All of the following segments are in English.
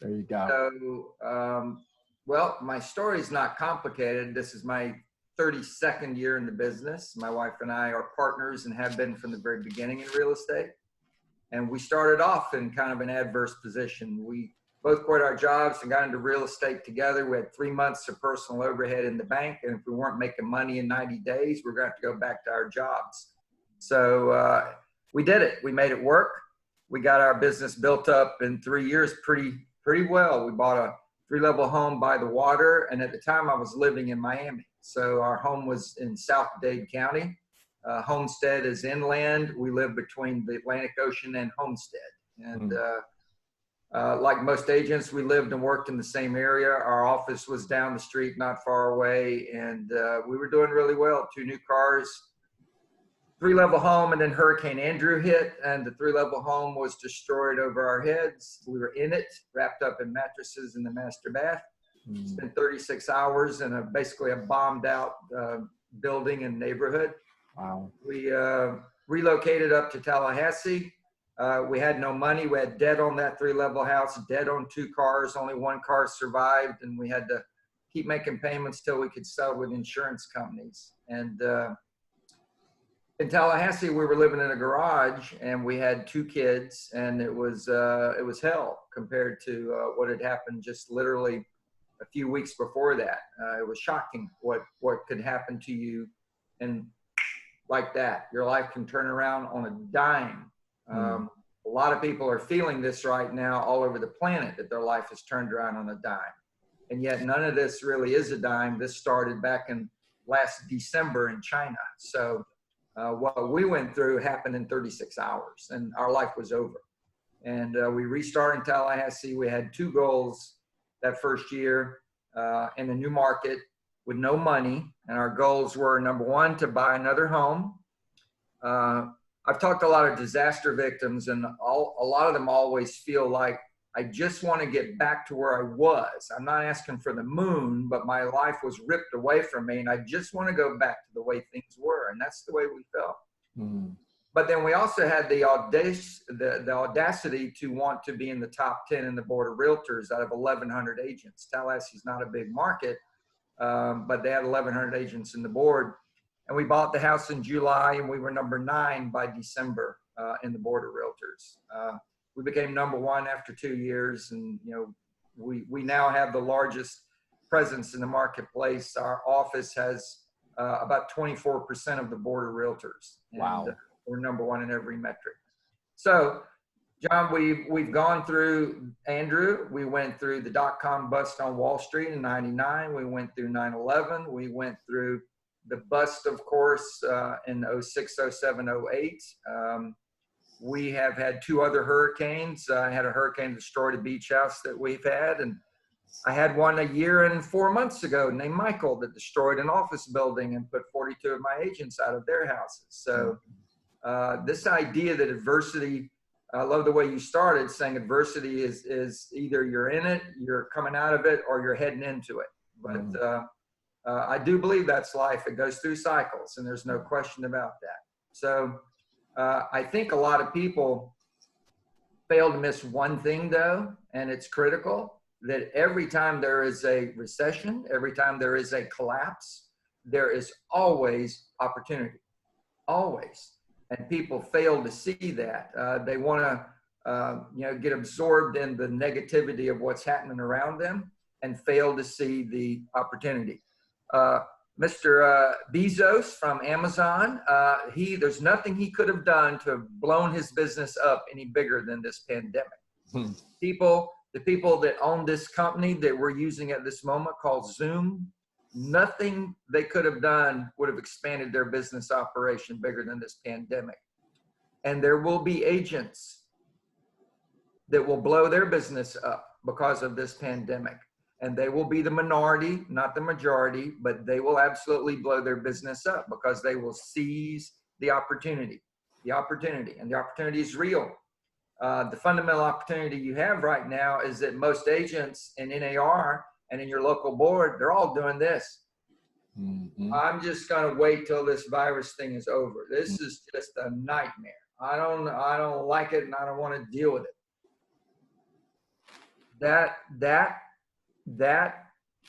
There you go. So, well, my story is not complicated. This is my 32nd year in the business. My wife and I are partners and have been from the very beginning in real estate. And we started off in kind of an adverse position. We both quit our jobs and got into real estate together. We had 3 months of personal overhead in the bank. And if we weren't making money in 90 days, we're going to have to go back to our jobs. So we did it. We made it work. We got our business built up in 3 years pretty well. We bought a 3-level home by the water. And at the time I was living in Miami. So our home was in South Dade County. Homestead is inland. We live between the Atlantic Ocean and Homestead. And like most agents, we lived and worked in the same area. Our office was down the street, not far away. And we were doing really well. 2 new cars, 3-level home, and then Hurricane Andrew hit. And the 3-level home was destroyed over our heads. We were in it, wrapped up in mattresses in the master bath. Spent 36 hours in basically a bombed out building and neighborhood. Wow. We relocated up to Tallahassee. We had no money. We had debt on that 3-level house, debt on 2 cars. Only 1 car survived, and we had to keep making payments till we could settle with insurance companies. And in Tallahassee, we were living in a garage, and we had 2 kids, and it was hell compared to what had happened just literally a few weeks before that. It was shocking what could happen to you, and like that, your life can turn around on a dime. A lot of people are feeling this right now all over the planet, that their life has turned around on a dime. And yet none of this really is a dime. This started back in last December in China. So what we went through happened in 36 hours, and our life was over. And we restarted in Tallahassee. We had 2 goals that first year in a new market with no money. And our goals were, number 1, to buy another home. I've talked to a lot of disaster victims, and a lot of them always feel like, I just want to get back to where I was. I'm not asking for the moon, but my life was ripped away from me, and I just want to go back to the way things were. And that's the way we felt. But then we also had the audacity to want to be in the top 10 in the board of realtors out of 1,100 agents. Tallahassee's not a big market, but they had 1,100 agents in the board. And we bought the house in July, and we were number 9 by December in the board of realtors. We became number 1 after 2 years, and we now have the largest presence in the marketplace. Our office has about 24% of the board of realtors. And, wow. We're number 1 in every metric. So, John, we've gone through Andrew. We went through the dot-com bust on Wall Street in '99. We went through 9/11. We went through the bust, of course, in 06, 07, 08. We have had 2 other hurricanes. I had a hurricane destroy the beach house that we've had, and I had one a year and 4 months ago named Michael that destroyed an office building and put 42 of my agents out of their houses. So this idea that adversity, I love the way you started saying adversity is either you're in it, you're coming out of it, or you're heading into it. But I do believe that's life. It goes through cycles, and there's no question about that. So I think a lot of people fail to miss one thing, though, and it's critical, that every time there is a recession, every time there is a collapse, there is always opportunity, always. And people fail to see that. They want to get absorbed in the negativity of what's happening around them and fail to see the opportunity. Mr. Bezos from Amazon, there's nothing he could have done to have blown his business up any bigger than this pandemic. The people that own this company that we're using at this moment called Zoom, nothing they could have done would have expanded their business operation bigger than this pandemic. And there will be agents that will blow their business up because of this pandemic. And they will be the minority, not the majority, but they will absolutely blow their business up because they will seize the opportunity. And the opportunity is real. The fundamental opportunity you have right now is that most agents in NAR and in your local board, they're all doing this. I'm just going to wait till this virus thing is over. This is just a nightmare. I don't like it, and I don't want to deal with it. That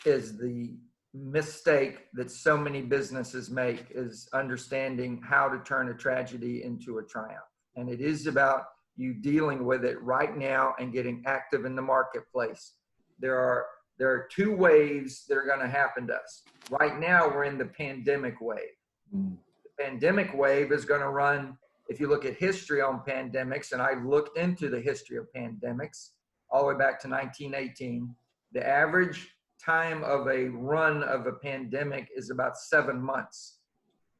is the mistake that so many businesses make, is understanding how to turn a tragedy into a triumph. And it is about you dealing with it right now and getting active in the marketplace. There are two waves that are going to happen to us. Right now, we're in the pandemic wave. The pandemic wave is going to run, if you look at history on pandemics, and I looked into the history of pandemics all the way back to 1918, the average time of a run of a pandemic is about 7 months.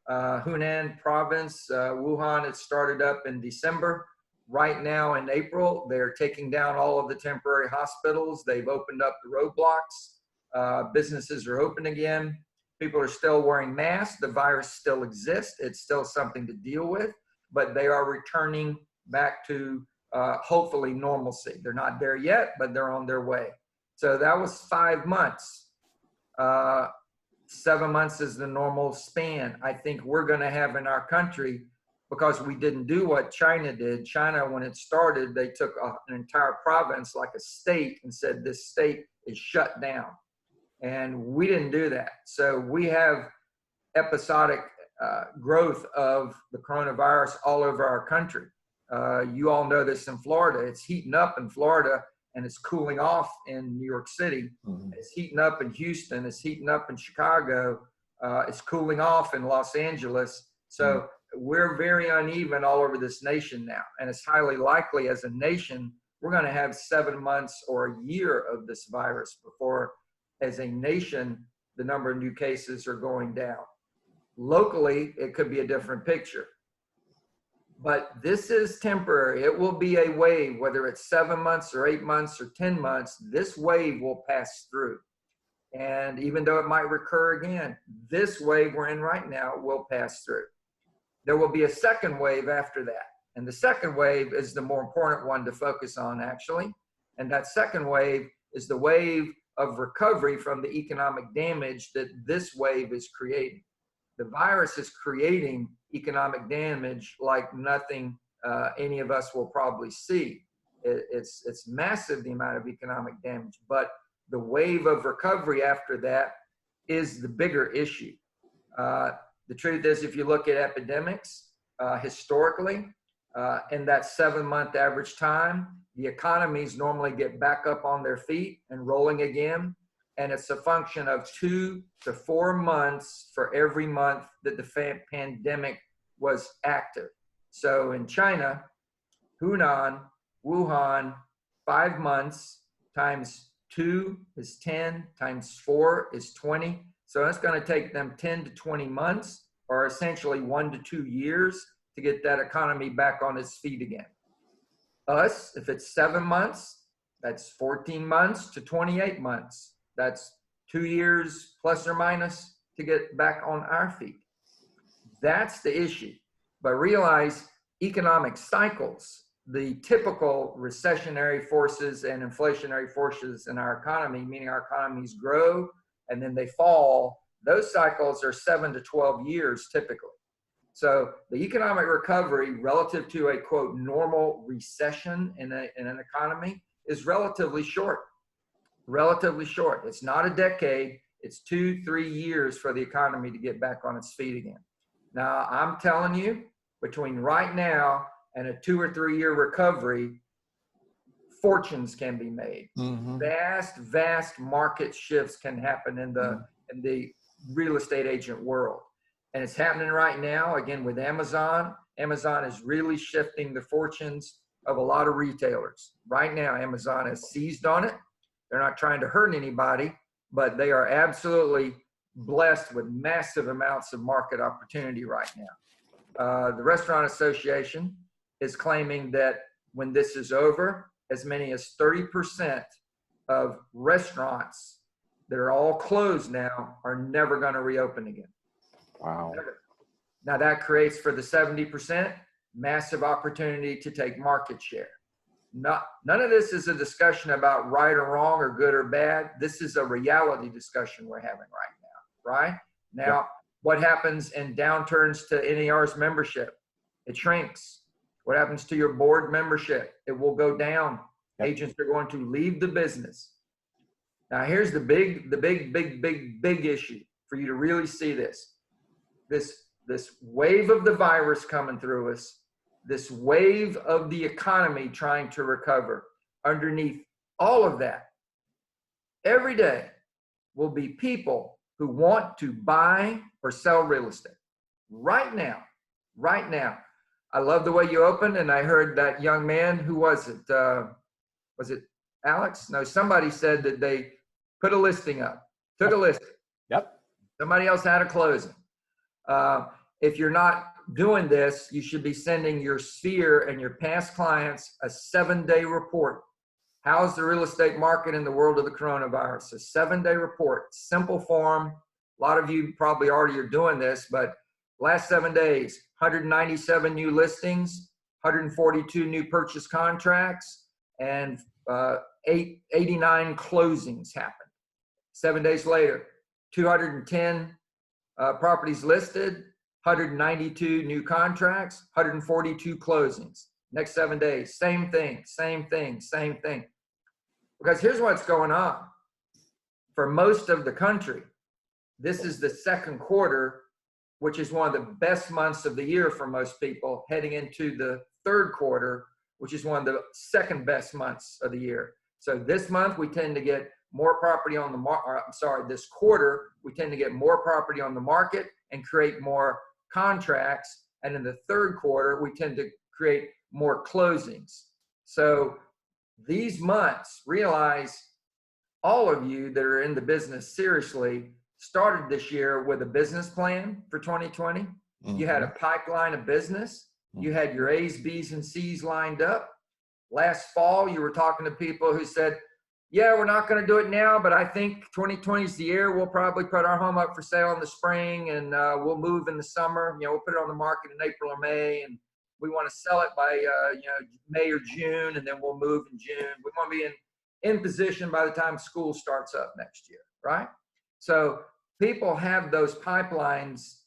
Hunan province, Wuhan, it started up in December. Right now in April, they're taking down all of the temporary hospitals. They've opened up the roadblocks. Businesses are open again. People are still wearing masks. The virus still exists. It's still something to deal with, but they are returning back to hopefully normalcy. They're not there yet, but they're on their way. So that was 5 months. 7 months is the normal span I think we're going to have in our country, because we didn't do what China did. China, when it started, they took an entire province, like a state, and said this state is shut down. And we didn't do that. So we have episodic growth of the coronavirus all over our country. You all know this in Florida. It's heating up in Florida, and it's cooling off in New York City. It's heating up in Houston. It's heating up in Chicago. It's cooling off in Los Angeles. So we're very uneven all over this nation now. And it's highly likely as a nation, we're going to have 7 months or a year of this virus before, as a nation, the number of new cases are going down. Locally, it could be a different picture. But this is temporary. It will be a wave, whether it's 7 months or 8 months or 10 months, this wave will pass through. And even though it might recur again, this wave we're in right now will pass through. There will be a second wave after that. And the second wave is the more important one to focus on, actually. And that second wave is the wave of recovery from the economic damage that this wave is creating. The virus is creating economic damage like nothing any of us will probably see. It's massive, the amount of economic damage, but the wave of recovery after that is the bigger issue. The truth is, if you look at epidemics historically, in that 7 month average time, the economies normally get back up on their feet and rolling again. And it's a function of 2 to 4 months for every month that the pandemic was active. So in China, Hunan, Wuhan, 5 months times 2 is 10, times 4 is 20. So it's going to take them 10 to 20 months, or essentially 1 to 2 years, to get that economy back on its feet again. Us, if it's 7 months, that's 14 months to 28 months. That's 2 years plus or minus to get back on our feet. That's the issue. But realize economic cycles, the typical recessionary forces and inflationary forces in our economy, meaning our economies grow and then they fall, those cycles are 7 to 12 years typically. So the economic recovery relative to a, quote, normal recession in an economy is relatively short. Relatively short. It's not a decade. It's 2-3 years for the economy to get back on its feet again. Now, I'm telling you, between right now and a 2 or 3 year recovery, fortunes can be made. Vast market shifts can happen in the real estate agent world. And it's happening right now, again, with Amazon. Amazon is really shifting the fortunes of a lot of retailers. Right now, Amazon has seized on it. They're not trying to hurt anybody, but they are absolutely blessed with massive amounts of market opportunity right now. The Restaurant Association is claiming that when this is over, as many as 30% of restaurants that are all closed now are never going to reopen again. Wow. Never. Now that creates for the 70% massive opportunity to take market share. None of this is a discussion about right or wrong or good or bad. This is a reality discussion we're having right now, right? Now, what happens in downturns to NER's membership? It shrinks. What happens to your board membership? It will go down Yep. Agents are going to leave the business. Now, here's the big issue for you to really see this. This wave of the virus coming through us, this wave of the economy trying to recover. Underneath all of that, every day will be people who want to buy or sell real estate. Right now. I love the way you opened, and I heard that young man, who was it? Was it Alex? No, somebody said that they put a listing up, took a listing. Yep. Somebody else had a closing. If you're not doing this, you should be sending your sphere and your past clients a 7-day report. How's the real estate market in the world of the coronavirus? A 7-day report, simple form. A lot of you probably already are doing this, but last 7 days, 197 new listings, 142 new purchase contracts, and 89 closings happened. 7 days later, 210 properties listed, 192 new contracts, 142 closings. Next 7 days, same thing. Because here's what's going on. For most of the country, this is the second quarter, which is one of the best months of the year for most people, heading into the third quarter, which is one of the second best months of the year. So this month, we tend to get more property on the market. This quarter, we tend to get more property on the market and create more contracts. And in the third quarter, we tend to create more closings. So these months, realize all of you that are in the business seriously started this year with a business plan for 2020. Mm-hmm. You had a pipeline of business. Mm-hmm. You had your A's, B's, and C's lined up. Last fall, you were talking to people who said, yeah, we're not going to do it now, but I think 2020 is the year. We'll probably put our home up for sale in the spring, and we'll move in the summer. We'll put it on the market in April or May, and we want to sell it by May or June, and then we'll move in June. We want to be in position by the time school starts up next year, right? So people have those pipelines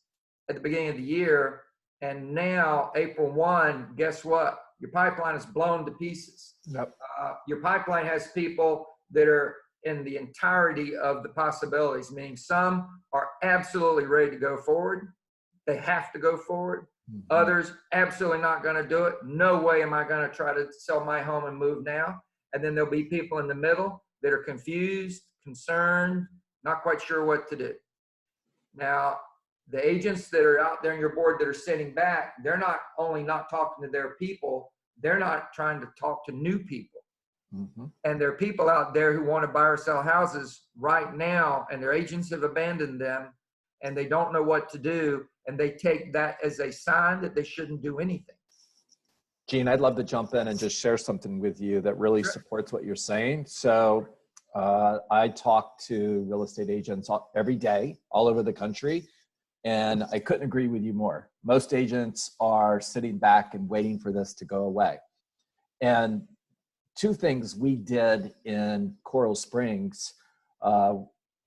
at the beginning of the year, and now April 1, guess what? Your pipeline is blown to pieces. Yep. Your pipeline has people that are in the entirety of the possibilities, meaning some are absolutely ready to go forward. They have to go forward. Mm-hmm. Others, absolutely not going to do it. No way am I going to try to sell my home and move now. And then there'll be people in the middle that are confused, concerned, not quite sure what to do. Now, the agents that are out there on your board that are sitting back, they're not only not talking to their people, they're not trying to talk to new people. Mm-hmm. And there are people out there who want to buy or sell houses right now, and their agents have abandoned them, and they don't know what to do, and they take that as a sign that they shouldn't do anything. Gene, I'd love to jump in and just share something with you that really supports what you're saying. So I talk to real estate agents every day all over the country, and I couldn't agree with you more. Most agents are sitting back and waiting for this to go away. And two things we did in Coral Springs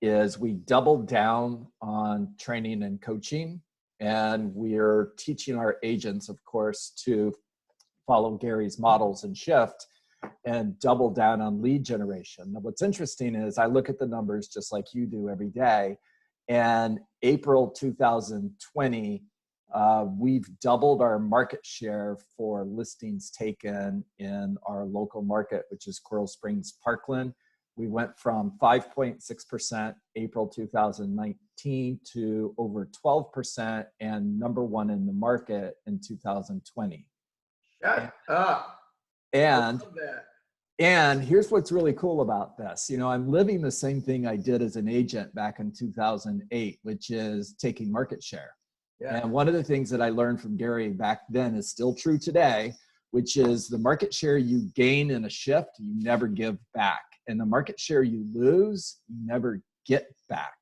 is we doubled down on training and coaching, and we're teaching our agents, of course, to follow Gary's models and shift and double down on lead generation. Now, what's interesting is I look at the numbers just like you do every day, and April 2020, we've doubled our market share for listings taken in our local market, which is Coral Springs, Parkland. We went from 5.6% April 2019 to over 12% and number one in the market in 2020. Shut up. And here's what's really cool about this. I'm living the same thing I did as an agent back in 2008, which is taking market share. Yeah. And one of the things that I learned from Gary back then is still true today, which is the market share you gain in a shift, you never give back. And the market share you lose, you never get back.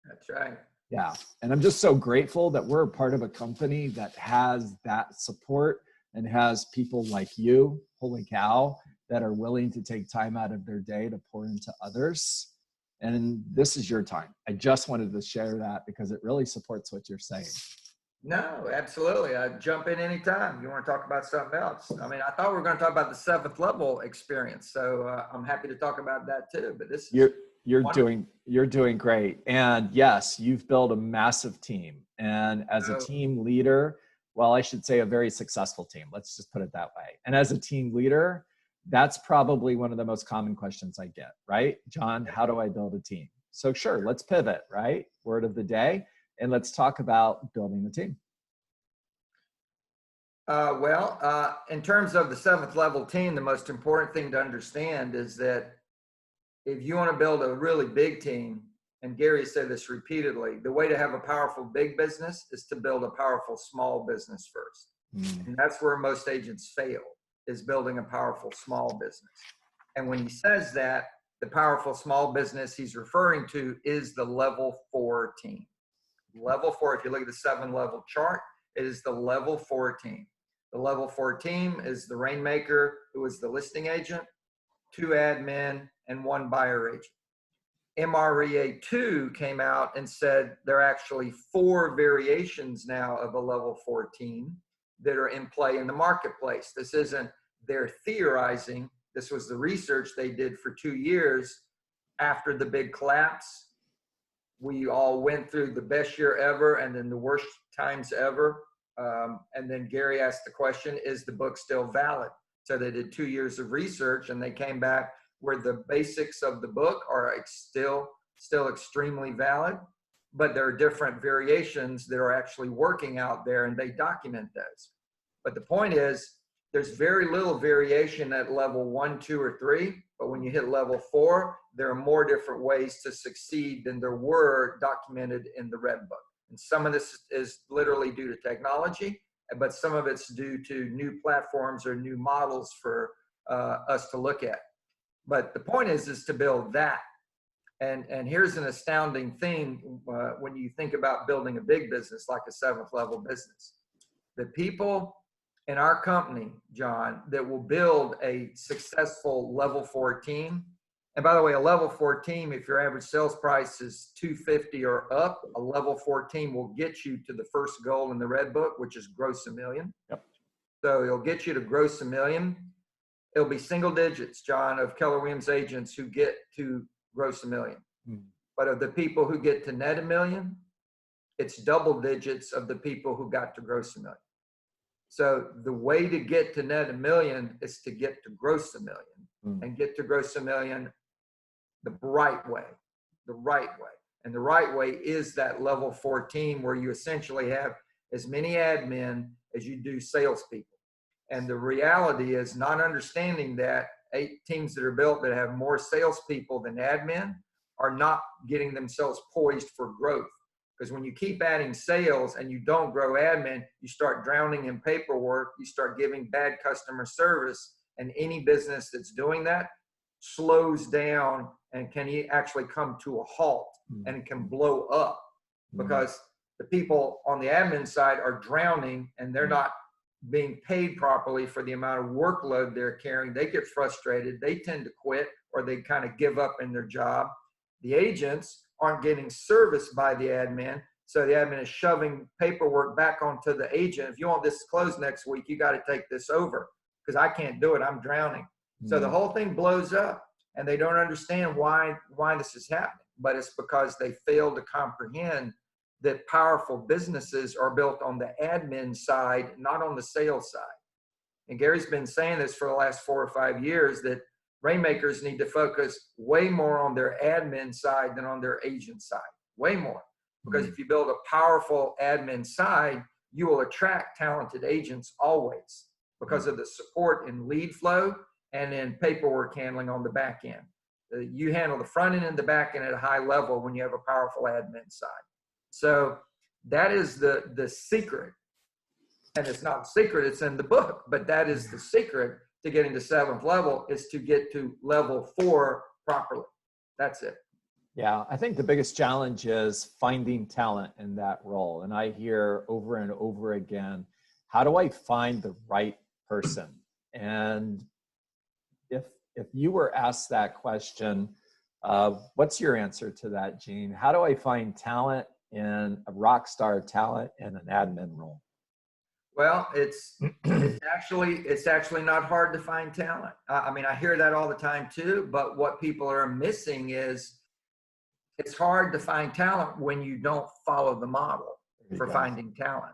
That's right. Yeah. And I'm just so grateful that we're a part of a company that has that support and has people like you, holy cow, that are willing to take time out of their day to pour into others. And this is your time. I just wanted to share that because it really supports what you're saying. No, absolutely. I jump in anytime. You want to talk about something else? I mean, I thought we were going to talk about the seventh level experience, so I'm happy to talk about that too. But this is wonderful. You're doing great. And yes, you've built a massive team. And as a So, team leader, well, I should say a very successful team. Let's just put it that way. And as a team leader, that's probably one of the most common questions I get, right? John, how do I build a team? So sure, let's pivot, right? Word of the day. And let's talk about building the team. in terms of the seventh level team, the most important thing to understand is that if you want to build a really big team, and Gary said this repeatedly, the way to have a powerful big business is to build a powerful small business first. And that's where most agents fail, is building a powerful small business. And when he says that, the powerful small business he's referring to is the level 4 team. Level 4, if you look at the 7-level chart, it is the level 4 team. The level 4 team is the rainmaker, who is the listing agent, 2 admin, and 1 buyer agent. MREA 2 came out and said there are actually 4 variations now of a level 4 team that are in play in the marketplace. This isn't they're theorizing. This was the research they did for 2 years after the big collapse. We all went through the best year ever and then the worst times ever. And then Gary asked the question, is the book still valid? So they did 2 years of research and they came back where the basics of the book are still extremely valid, but there are different variations that are actually working out there and they document those. But the point is, there's very little variation at level 1, 2, or 3, but when you hit level 4, there are more different ways to succeed than there were documented in the Red Book. And some of this is literally due to technology, but some of it's due to new platforms or new models for us to look at. But the point is to build that. And here's an astounding thing when you think about building a big business like a 7th level business. The people in our company, John, that will build a successful level 4 team. And by the way, a level 4 team, if your average sales price is $250 or up, a level 4 team will get you to the first goal in the Red Book, which is gross $1 million. Yep. So it'll get you to gross $1 million. It'll be single digits, John, of Keller Williams agents who get to gross $1 million. But of the people who get to net $1 million, it's double digits of the people who got to gross $1 million. So the way to get to net $1 million is to get to gross $1 million and get to gross $1 million the right way. And the right way is that level 4 team where you essentially have as many admin as you do salespeople. And the reality is, not understanding that 8 teams that are built that have more salespeople than admin are not getting themselves poised for growth. Because when you keep adding sales and you don't grow admin, you start drowning in paperwork, you start giving bad customer service, and any business that's doing that slows down and can actually come to a halt and can blow up because the people on the admin side are drowning and they're not being paid properly for the amount of workload they're carrying. They get frustrated, they tend to quit, or they kind of give up in their job. The agents aren't getting service by the admin, so the admin is shoving paperwork back onto the agent. If you want this closed next week, you got to take this over because I can't do it, I'm drowning. So the whole thing blows up and they don't understand why this is happening, but it's because they fail to comprehend that powerful businesses are built on the admin side, not on the sales side. And Gary's been saying this for the last 4 or 5 years, that rainmakers need to focus way more on their admin side than on their agent side, way more. Because if you build a powerful admin side, you will attract talented agents always because of the support in lead flow and in paperwork handling on the back end. You handle the front end and the back end at a high level when you have a powerful admin side. So that is the secret. And it's not a secret, it's in the book, but that is the secret to getting to 7th level, is to get to level 4 properly. That's it. Yeah, I think the biggest challenge is finding talent in that role. And I hear over and over again, how do I find the right person? And if you were asked that question, what's your answer to that, Gene? How do I find talent in a rock star talent and an admin role? Well, it's actually not hard to find talent. I mean, I hear that all the time too, but what people are missing is it's hard to find talent when you don't follow the model for finding talent.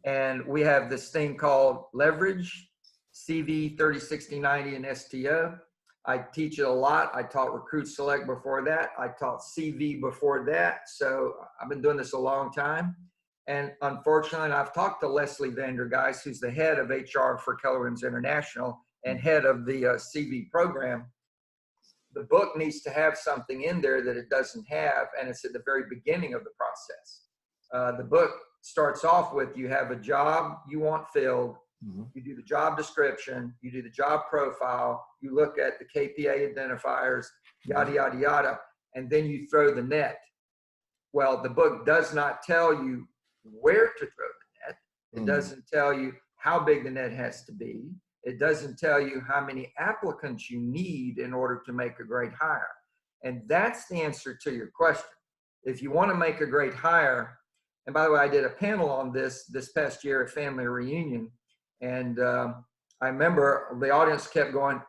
And we have this thing called leverage, CV, 30, 60, 90, and STO. I teach it a lot. I taught Recruit Select before that. I taught CV before that. So I've been doing this a long time. And unfortunately, I've talked to Leslie Vandergeist, who's the head of HR for Keller Williams International and head of the CV program. The book needs to have something in there that it doesn't have, and it's at the very beginning of the process. The book starts off with, you have a job you want filled, you do the job description, you do the job profile, you look at the KPI identifiers, yada, yada, yada, and then you throw the net. Well, the book does not tell you where to throw the net. It doesn't tell you how big the net has to be. It doesn't tell you how many applicants you need in order to make a great hire. And that's the answer to your question. If you want to make a great hire, and by the way, I did a panel on this past year at Family Reunion. And I remember the audience kept going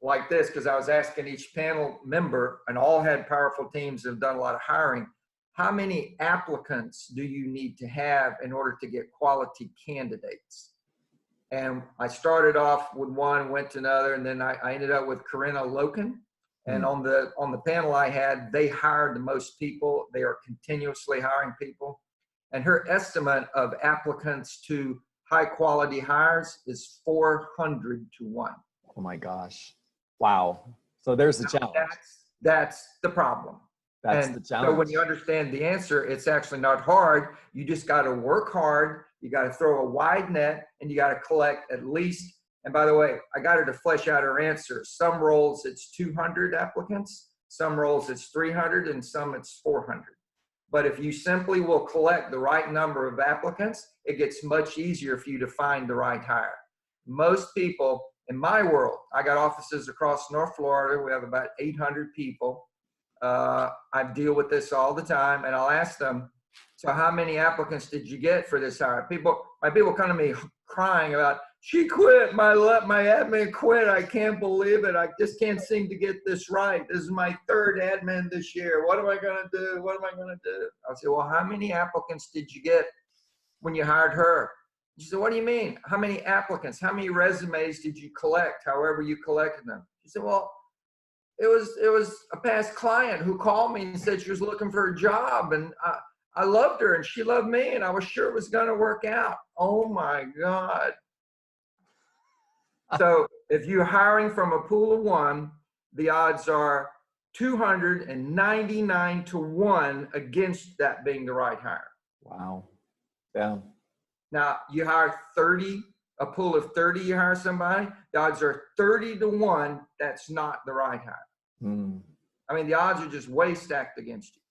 like this because I was asking each panel member, and all had powerful teams that have done a lot of hiring, how many applicants do you need to have in order to get quality candidates? And I started off with one, went to another, and then I ended up with Corinna Loken. And on the panel I had, they hired the most people. They are continuously hiring people. And her estimate of applicants to high quality hires is 400 to 1. Oh my gosh. Wow. So there's the challenge. That's the problem. That's the challenge. So when you understand the answer, it's actually not hard. You just got to work hard. You got to throw a wide net, and you got to collect at least. And by the way, I got her to flesh out her answer. Some roles it's 200 applicants, some roles it's 300, and some it's 400. But if you simply will collect the right number of applicants, it gets much easier for you to find the right hire. Most people in my world, I got offices across North Florida. We have about 800 people. I deal with this all the time, and I'll ask them, so how many applicants did you get for this hire? My people come to me crying about, she quit, my admin quit, I can't believe it, I just can't seem to get this right. This is my third admin this year. What am I gonna do? What am I gonna do? I'll say, well, how many applicants did you get when you hired her? She said, what do you mean? How many applicants? How many resumes did you collect, however you collected them? She said, well, it was a past client who called me and said she was looking for a job, and I loved her and she loved me, and I was sure it was going to work out. Oh my God. So if you're hiring from a pool of one, the odds are 299 to 1 against that being the right hire. Wow. Yeah. Now you hire 30, a pool of 30, you hire somebody, the odds are 30 to 1 that's not the right hire. I mean, the odds are just way stacked against you.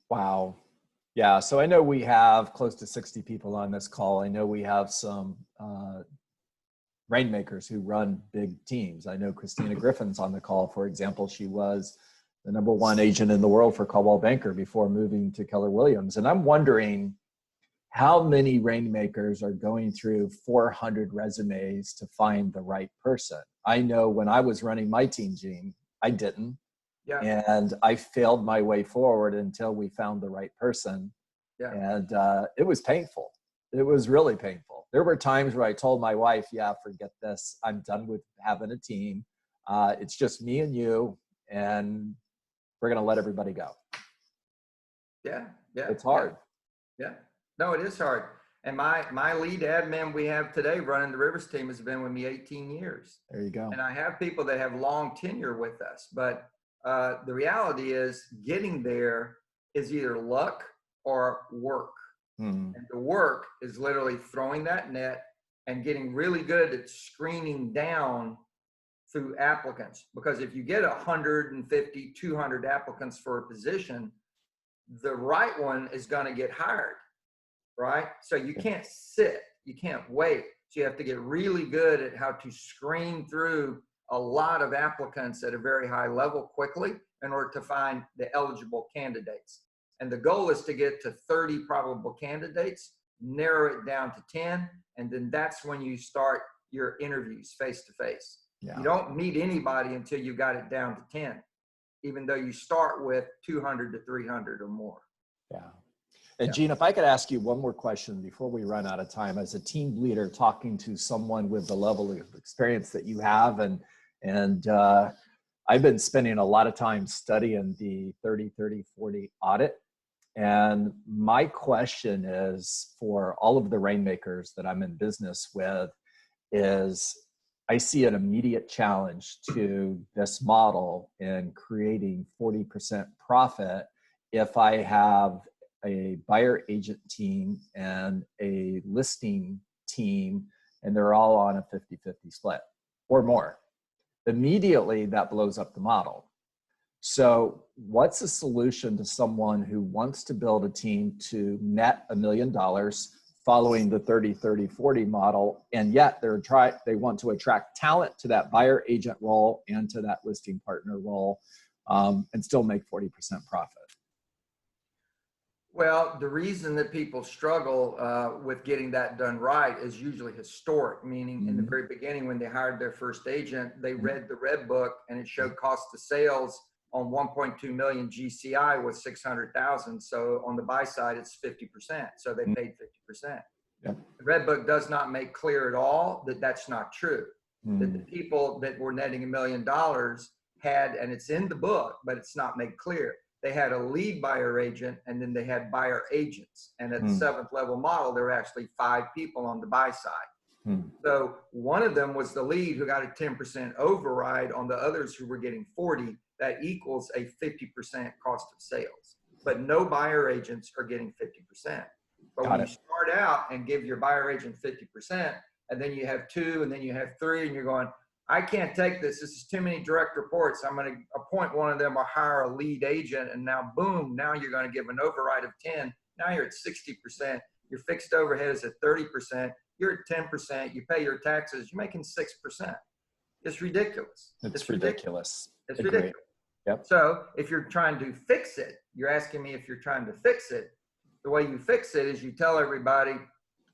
Wow. Yeah. So I know we have close to 60 people on this call. I know we have some rainmakers who run big teams. I know Christina Griffin's on the call, for example. She was the #1 agent in the world for Coldwell Banker before moving to Keller Williams. And I'm wondering how many rainmakers are going through 400 resumes to find the right person. I know when I was running my team, Gene, I didn't. Yeah. And I failed my way forward until we found the right person. Yeah. And it was painful. It was really painful. There were times where I told my wife, yeah, forget this. I'm done with having a team. It's just me and you, and we're going to let everybody go. Yeah. Yeah. It's hard. Yeah. No, it is hard. And my lead admin we have today running the Rivers team has been with me 18 years. There you go. And I have people that have long tenure with us, but the reality is getting there is either luck or work. And the work is literally throwing that net and getting really good at screening down through applicants. Because if you get 150, 200 applicants for a position, the right one is going to get hired, right? So you can't sit, you can't wait. So you have to get really good at how to screen through a lot of applicants at a very high level quickly in order to find the eligible candidates. And the goal is to get to 30 probable candidates, narrow it down to 10, and then that's when you start your interviews face to face. You don't meet anybody until you got it down to 10, even though you start with 200 to 300 or more. Yeah. And Gene, if I could ask you one more question before we run out of time. As a team leader, talking to someone with the level of experience that you have, and I've been spending a lot of time studying the 30-30-40 audit. And my question is for all of the rainmakers that I'm in business with is I see an immediate challenge to this model in creating 40% profit if I have a buyer agent team and a listing team, and they're all on a 50-50 split or more. Immediately that blows up the model. So what's a solution to someone who wants to build a team to net $1 million following the 30-30-40 model, and yet they want to attract talent to that buyer agent role and to that listing partner role, and still make 40% profit? Well, the reason that people struggle with getting that done right is usually historic, meaning in the very beginning when they hired their first agent, they read the red book and it showed cost of sales on 1.2 million GCI was 600,000. So on the buy side, it's 50%. So they paid 50%. The red book does not make clear at all that that's not true. That the people that were netting $1 million had, and it's in the book, but it's not made clear. They had a lead buyer agent, and then they had buyer agents. And at the 7th level model, there were actually 5 people on the buy side. So one of them was the lead who got a 10% override on the others who were getting 40. That equals a 50% cost of sales. But no buyer agents are getting 50%. But when you start out and give your buyer agent 50%, and then you have 2, and then you have 3, and you're going, I can't take this. This is too many direct reports. I'm going to appoint one of them or hire a lead agent. And now, boom, now you're going to give an override of 10. Now you're at 60%. Your fixed overhead is at 30%. You're at 10%. You pay your taxes. You're making 6%. It's ridiculous. It's ridiculous. It's ridiculous. Yep. So if you're trying to fix it, you're asking me if you're trying to fix it. The way you fix it is you tell everybody,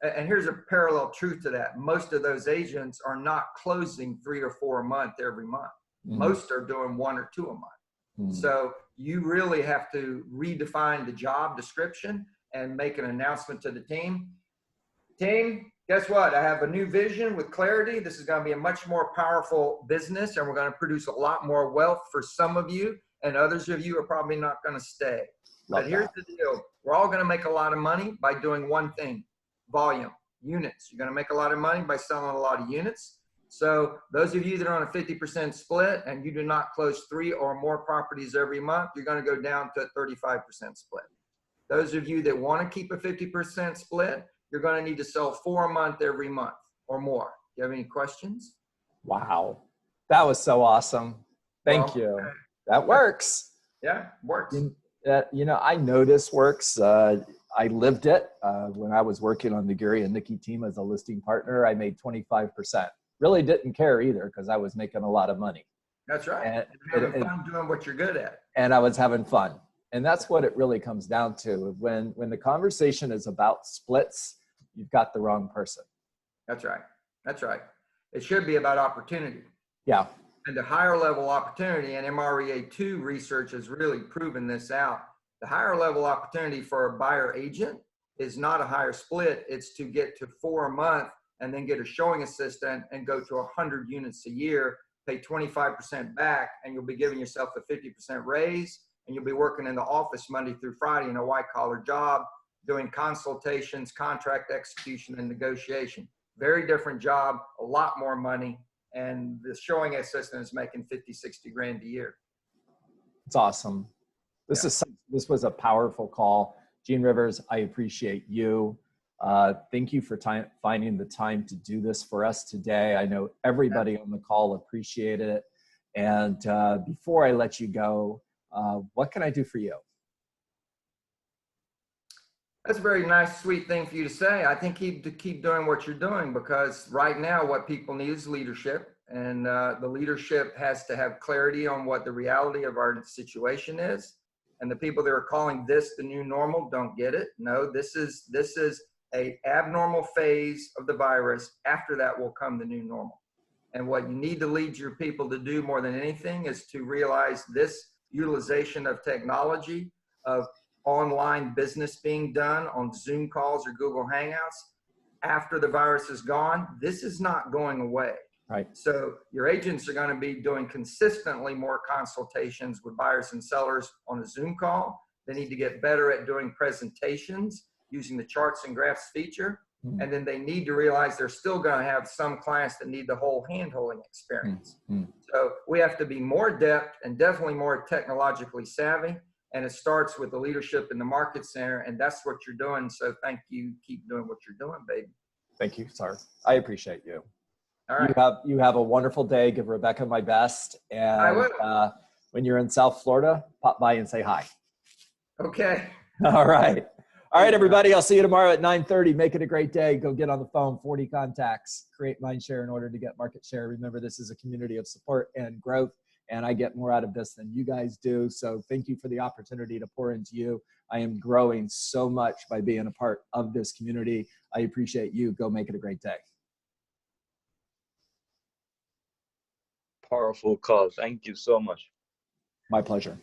and here's a parallel truth to that. Most of those agents are not closing 3 or 4 a month every month. Most are doing 1 or 2 a month. So you really have to redefine the job description and make an announcement to the team. Team, guess what? I have a new vision with clarity. This is going to be a much more powerful business, and we're going to produce a lot more wealth for some of you, and others of you are probably not going to stay. But here's the deal. We're all going to make a lot of money by doing one thing. Volume, units. You're going to make a lot of money by selling a lot of units. So those of you that are on a 50% split and you do not close 3 or more properties every month, you're going to go down to a 35% split. Those of you that want to keep a 50% split, you're going to need to sell 4 a month every month or more. Do you have any questions? Wow. That was so awesome. Thank you. That works. Yeah, works. I know this works. I lived it when I was working on the Gary and Nikki team as a listing partner. I made 25%. Really didn't care either because I was making a lot of money. That's right. And having fun doing what you're good at. And I was having fun. And that's what it really comes down to. When the conversation is about splits, you've got the wrong person. That's right. That's right. It should be about opportunity. Yeah. And the higher level opportunity, and MREA 2 research has really proven this out. The higher level opportunity for a buyer agent is not a higher split. It's to get to 4 a month and then get a showing assistant and go to 100 units a year, pay 25% back, and you'll be giving yourself a 50% raise, and you'll be working in the office Monday through Friday in a white collar job, doing consultations, contract execution, and negotiation. Very different job, a lot more money, and the showing assistant is making 50, 60 grand a year. It's awesome. This was a powerful call. Gene Rivers, I appreciate you. Thank you for finding the time to do this for us today. I know everybody on the call appreciated it. And before I let you go, what can I do for you? That's a very nice, sweet thing for you to say. I think keep doing what you're doing, because right now what people need is leadership. And the leadership has to have clarity on what the reality of our situation is. And the people that are calling this the new normal don't get it. No, this is a abnormal phase of the virus. After that will come the new normal. And what you need to lead your people to do more than anything is to realize this utilization of technology, of online business being done on Zoom calls or Google Hangouts after the virus is gone. This is not going away. Right. So your agents are going to be doing consistently more consultations with buyers and sellers on a Zoom call. They need to get better at doing presentations using the charts and graphs feature. And then they need to realize they're still going to have some clients that need the whole hand-holding experience. So we have to be more adept and definitely more technologically savvy. And it starts with the leadership in the market center. And that's what you're doing. So thank you. Keep doing what you're doing, baby. Thank you, sir. I appreciate you. All right. You have a wonderful day. Give Rebecca my best. And I will. When you're in South Florida, pop by and say hi. Okay. All right. All right, everybody. I'll see you tomorrow at 9:30. Make it a great day. Go get on the phone, 40 contacts, create mind share in order to get market share. Remember, this is a community of support and growth, and I get more out of this than you guys do. So thank you for the opportunity to pour into you. I am growing so much by being a part of this community. I appreciate you. Go make it a great day. Powerful call. Thank you so much. My pleasure.